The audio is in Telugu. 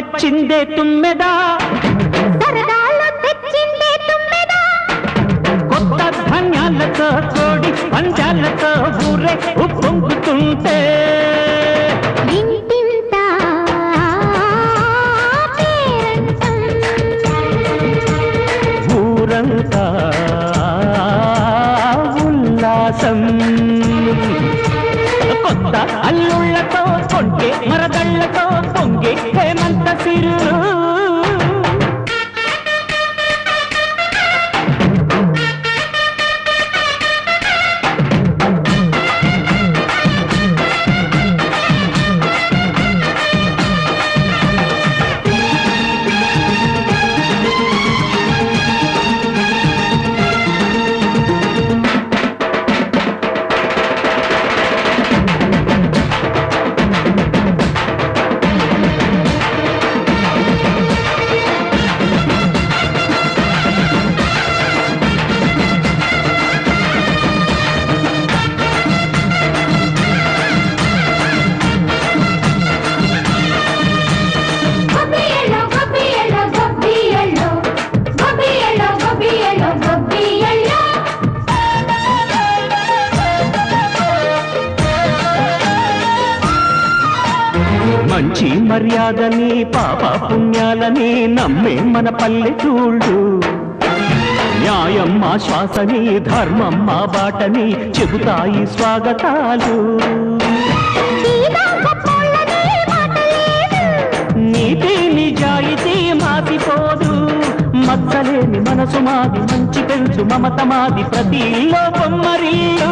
వచ్చిందే తుమ్మెదా సరదాలో తెచ్చిందే తుమ్మెదా కొత్త ధాన్యాలతో కోడి పంజాలతో ఊరే ఉప్పొంగుతుంటే ఇంటింత పేరంటం ఊరంతా ఉల్లాసం కొత్త అల్లుళ్ళతో కొంటే మరదళ్ళతో పొంగే హేమంత సిరులు మంచి మర్యాదని పాప పుణ్యాలని నమ్మే మన పల్లెటూళ్ళు న్యాయం మా శ్వాసని ధర్మం మా బాటని చెబుతాయి స్వాగతాలు నీతి నిజాయితీ మాసిపోదు మచ్చలేని మనసు మాది మంచి పెంచు మమత మాది ప్రతి ఇల్లో బొమ్మరిల్లు